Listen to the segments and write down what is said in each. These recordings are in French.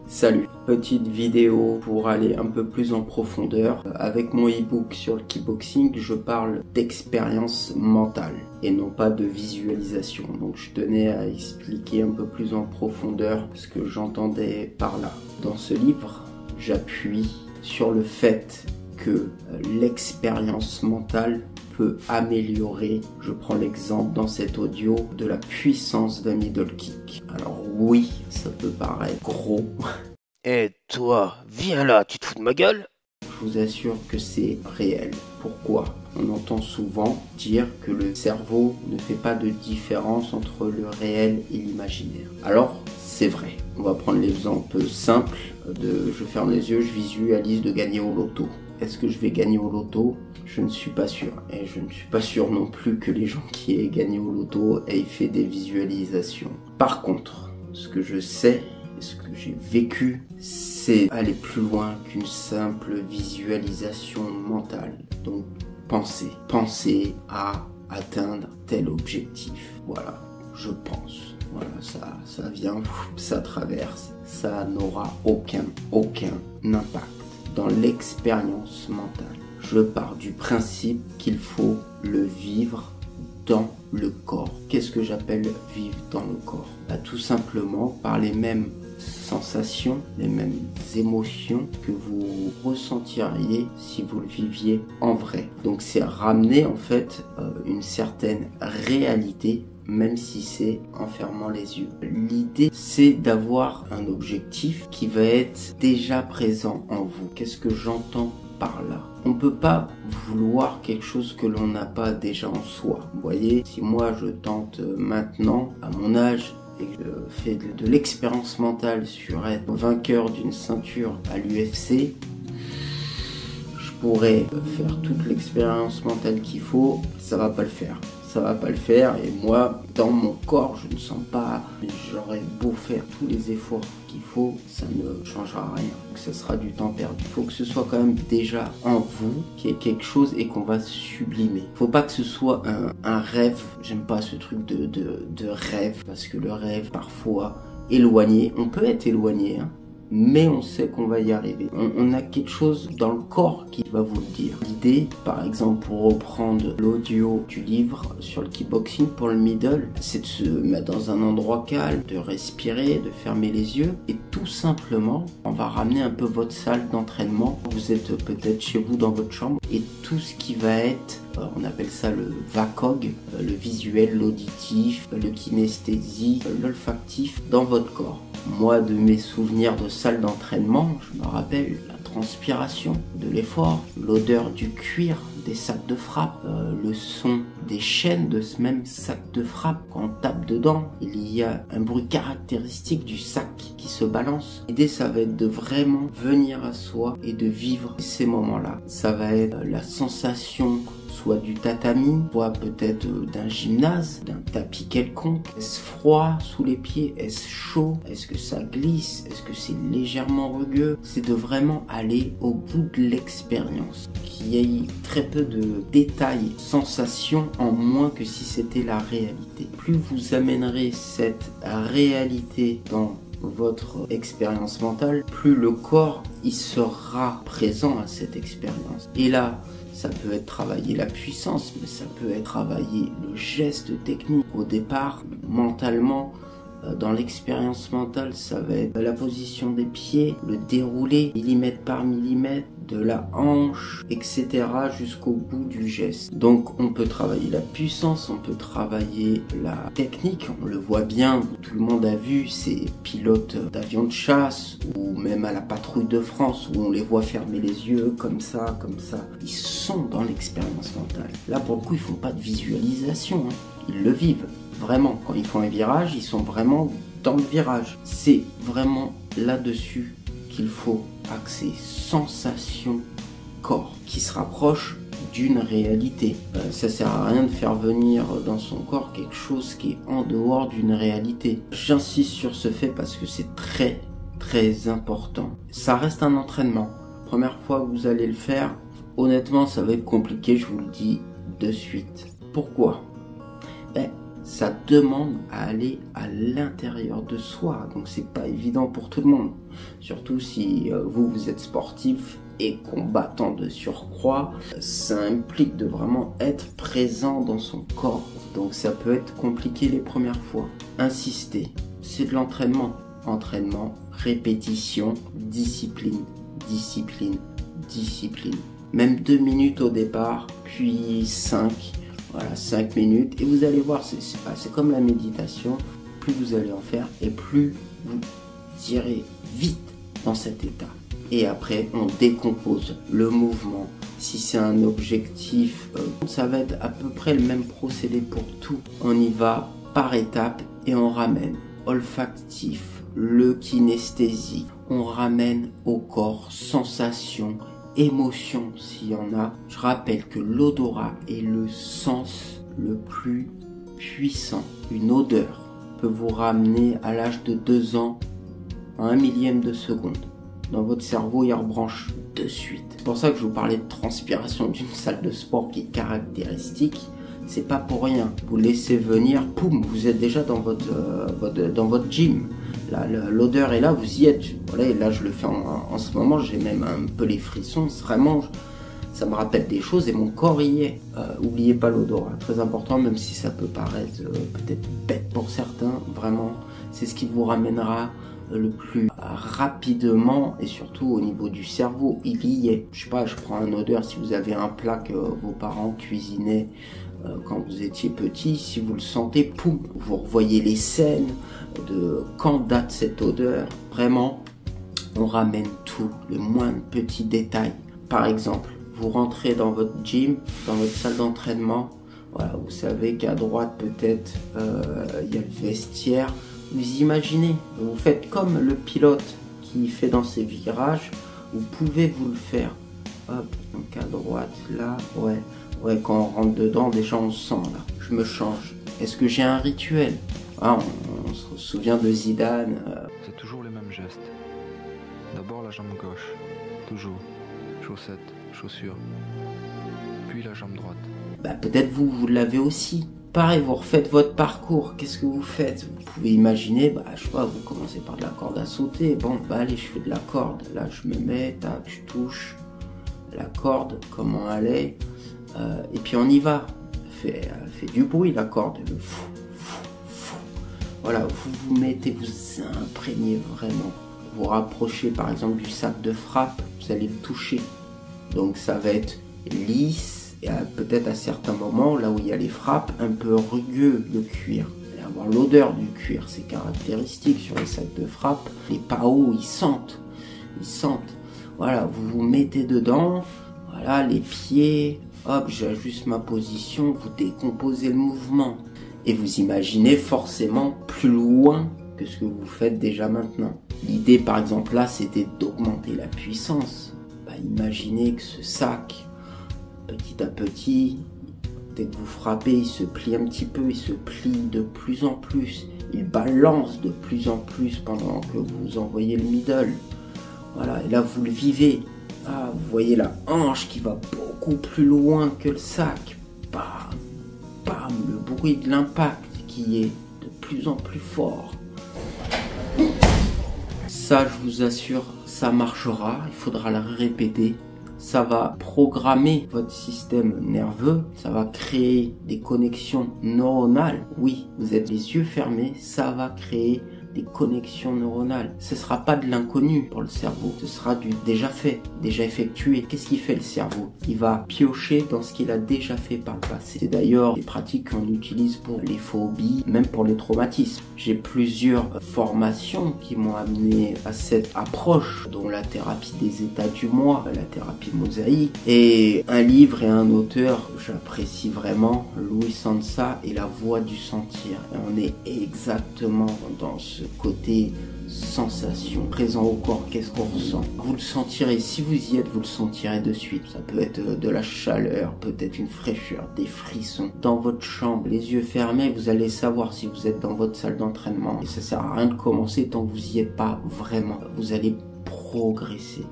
Salut, petite vidéo pour aller un peu plus en profondeur. Avec mon e-book sur le kickboxing, je parle d'expérience mentale et non pas de visualisation. Donc je tenais à expliquer un peu plus en profondeur ce que j'entendais par là. Dans ce livre, j'appuie sur le fait que l'expérience mentale peut améliorer, je prends l'exemple dans cet audio, de la puissance d'un middle kick. Alors oui, ça peut paraître gros. Eh toi, viens là, tu te fous de ma gueule? Je vous assure que c'est réel. Pourquoi? On entend souvent dire que le cerveau ne fait pas de différence entre le réel et l'imaginaire. Alors, c'est vrai. On va prendre l'exemple simple de je ferme les yeux, je visualise de gagner au loto. Est-ce que je vais gagner au loto? Je ne suis pas sûr. Et je ne suis pas sûr non plus que les gens qui aient gagné au loto aient fait des visualisations. Par contre, ce que je sais, ce que j'ai vécu, c'est aller plus loin qu'une simple visualisation mentale. Donc, penser à atteindre tel objectif. Voilà, je pense. Voilà, ça vient, ça traverse. Ça n'aura aucun impact dans l'expérience mentale. Je pars du principe qu'il faut le vivre dans le corps. Qu'est-ce que j'appelle vivre dans le corps? Tout simplement par les mêmes sensations, les mêmes émotions que vous ressentiriez si vous le viviez en vrai. Donc c'est ramener en fait une certaine réalité, même si c'est en fermant les yeux. L'idée, c'est d'avoir un objectif qui va être déjà présent en vous. Qu'est-ce que j'entends par là? On peut pas vouloir quelque chose que l'on n'a pas déjà en soi. Vous voyez, si moi je tente maintenant, à mon âge, et que je fais de l'expérience mentale sur être vainqueur d'une ceinture à l'UFC, je pourrais faire toute l'expérience mentale qu'il faut, ça va pas le faire. Ça va pas le faire, et moi, dans mon corps, je ne sens pas, j'aurais beau faire tous les efforts qu'il faut, ça ne changera rien. Donc ça sera du temps perdu. Il faut que ce soit quand même déjà en vous, qu'il y ait quelque chose et qu'on va sublimer. Faut pas que ce soit un rêve. J'aime pas ce truc de rêve, parce que le rêve, parfois, éloigné, on peut être éloigné, hein, mais on sait qu'on va y arriver. On a quelque chose dans le corps qui va vous le dire. L'idée, par exemple, pour reprendre l'audio du livre sur le kickboxing pour le middle, c'est de se mettre dans un endroit calme, de respirer, de fermer les yeux, et tout simplement, on va ramener un peu votre salle d'entraînement. Vous êtes peut-être chez vous dans votre chambre, et tout ce qui va être, on appelle ça le VACOG, le visuel, l'auditif, le kinesthésique, l'olfactif dans votre corps. Moi, de mes souvenirs de salle d'entraînement, je me rappelle la transpiration de l'effort, l'odeur du cuir des sacs de frappe, le son des chaînes de ce même sac de frappe. Quand on tape dedans, il y a un bruit caractéristique du sac qui se balance. L'idée, ça va être de vraiment venir à soi et de vivre ces moments-là. Ça va être la sensation soit du tatami, soit peut-être d'un gymnase, d'un tapis quelconque. Est-ce froid sous les pieds? Est-ce chaud? Est-ce que ça glisse? Est-ce que c'est légèrement rugueux? C'est de vraiment aller au bout de l'expérience. Qu'il y ait très peu de détails, sensations en moins que si c'était la réalité. Plus vous amènerez cette réalité dans votre expérience mentale, plus le corps il sera présent à cette expérience. Et là, ça peut être travailler la puissance, mais ça peut être travailler le geste technique. Au départ, mentalement, dans l'expérience mentale, ça va être la position des pieds, le déroulé millimètre par millimètre, de la hanche, etc. jusqu'au bout du geste. Donc on peut travailler la puissance, on peut travailler la technique. On le voit bien, tout le monde a vu ces pilotes d'avions de chasse ou même à la patrouille de France où on les voit fermer les yeux comme ça. Ils sont dans l'expérience mentale. Là pour le coup, ils font pas de visualisation, hein. Ils le vivent. Vraiment, quand ils font un virage, ils sont vraiment dans le virage. C'est vraiment là-dessus qu'il faut axer. Sensation corps qui se rapproche d'une réalité. Ça sert à rien de faire venir dans son corps quelque chose qui est en dehors d'une réalité. J'insiste sur ce fait parce que c'est très important. Ça reste un entraînement. Première fois que vous allez le faire, honnêtement, ça va être compliqué, je vous le dis de suite. Pourquoi? ça demande à aller à l'intérieur de soi. Donc c'est pas évident pour tout le monde. Surtout si vous êtes sportif et combattant de surcroît, ça implique de vraiment être présent dans son corps. Donc ça peut être compliqué les premières fois. Insister, c'est de l'entraînement. Entraînement, répétition, discipline, discipline, discipline. Même 2 minutes au départ, puis 5. Voilà, 5 minutes. Et vous allez voir, c'est comme la méditation. Plus vous allez en faire et plus vous irez vite dans cet état. Et après, on décompose le mouvement. Si c'est un objectif, ça va être à peu près le même procédé pour tout. On y va par étapes et on ramène olfactif, le kinesthésique. On ramène au corps sensations, émotions s'il y en a. Je rappelle que l'odorat est le sens le plus puissant. Une odeur peut vous ramener à l'âge de 2 ans à 1 millième de seconde. Dans votre cerveau, il rebranche de suite. C'est pour ça que je vous parlais de transpiration d'une salle de sport qui est caractéristique. C'est pas pour rien. Vous laissez venir, poum, vous êtes déjà dans votre gym. L'odeur est là, vous y êtes. Voilà, et là, je le fais en ce moment. J'ai même un peu les frissons. Vraiment, ça me rappelle des choses et mon corps y est. Oubliez pas l'odorat, très important, même si ça peut paraître peut-être bête pour certains. Vraiment, c'est ce qui vous ramènera le plus rapidement et surtout au niveau du cerveau, il y est. Je sais pas, je prends une odeur, si vous avez un plat que vos parents cuisinaient quand vous étiez petit, si vous le sentez, poum, vous revoyez les scènes de quand date cette odeur. Vraiment, on ramène tout, le moindre petit détail. Par exemple, vous rentrez dans votre gym, dans votre salle d'entraînement, voilà, vous savez qu'à droite peut-être il y a le vestiaire. Vous imaginez, vous faites comme le pilote qui fait dans ses virages, vous pouvez vous le faire. Hop, donc à droite, là, ouais, quand on rentre dedans, déjà on se sent là. Je me change. Est-ce que j'ai un rituel? On se souvient de Zidane. C'est toujours les mêmes gestes. D'abord la jambe gauche, toujours. Chaussettes, chaussures. Puis la jambe droite. Peut-être vous l'avez aussi. Pareil, vous refaites votre parcours. Qu'est-ce que vous faites? Vous pouvez imaginer, je sais pas, vous commencez par de la corde à sauter. Bon, allez, je fais de la corde. Là, je me mets, tac, je touche la corde, comment elle est. Et puis on y va. Elle fait du bruit, la corde. Voilà, vous vous mettez, vous imprégnez vraiment. Vous rapprochez, par exemple, du sac de frappe. Vous allez le toucher. Donc, ça va être lisse. Et peut-être à certains moments, là où il y a les frappes, un peu rugueux le cuir. Vous allez avoir l'odeur du cuir, c'est caractéristique sur les sacs de frappe. Les paos, ils sentent. Voilà, vous vous mettez dedans, voilà, les pieds, hop, j'ajuste ma position, vous décomposez le mouvement. Et vous imaginez forcément plus loin que ce que vous faites déjà maintenant. L'idée, par exemple, là, c'était d'augmenter la puissance. Imaginez que ce sac, petit à petit, dès que vous frappez, il se plie un petit peu, il se plie de plus en plus, il balance de plus en plus pendant que vous envoyez le middle. Voilà, et là vous le vivez. Vous voyez la hanche qui va beaucoup plus loin que le sac. Bam, bam, le bruit de l'impact qui est de plus en plus fort. Ça, je vous assure, ça marchera, il faudra le répéter. Ça va programmer votre système nerveux, ça va créer des connexions neuronales. Oui, vous êtes les yeux fermés, ça va créer des connexions neuronales. Ce ne sera pas de l'inconnu pour le cerveau, ce sera du déjà fait, déjà effectué. Qu'est-ce qu'il fait le cerveau? Il va piocher dans ce qu'il a déjà fait par le passé. C'est d'ailleurs des pratiques qu'on utilise pour les phobies, même pour les traumatismes. J'ai plusieurs formations qui m'ont amené à cette approche, dont la thérapie des états du moi, la thérapie mosaïque, et un livre et un auteur que j'apprécie vraiment, Louis Sansa et La Voix du Sentir. Et on est exactement dans ce côté sensation, présent au corps, qu'est-ce qu'on ressent. Vous le sentirez, si vous y êtes, vous le sentirez de suite. Ça peut être de la chaleur, peut-être une fraîcheur, des frissons. Dans votre chambre, les yeux fermés, vous allez savoir si vous êtes dans votre salle d'entraînement. Et ça sert à rien de commencer tant que vous y êtes pas vraiment. Vous allez progresser.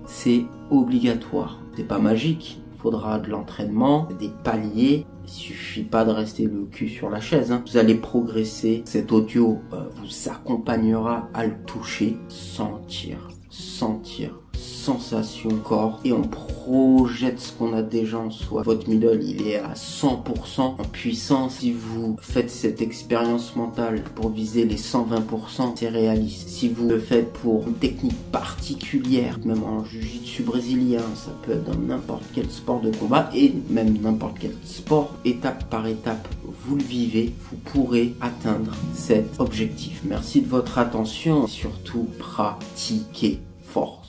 C'est obligatoire. C'est pas magique. faudra de l'entraînement, des paliers. Il suffit pas de rester le cul sur la chaise, hein. Vous allez progresser. Cet audio vous accompagnera à le toucher, sentir, sensation corps, et on projette ce qu'on a déjà en soi. Votre middle, il est à 100% en puissance. Si vous faites cette expérience mentale pour viser les 120%, c'est réaliste. Si vous le faites pour une technique particulière, même en jiu-jitsu brésilien, ça peut être dans n'importe quel sport de combat et même n'importe quel sport, étape par étape, vous le vivez, vous pourrez atteindre cet objectif. Merci de votre attention et surtout pratiquez fort.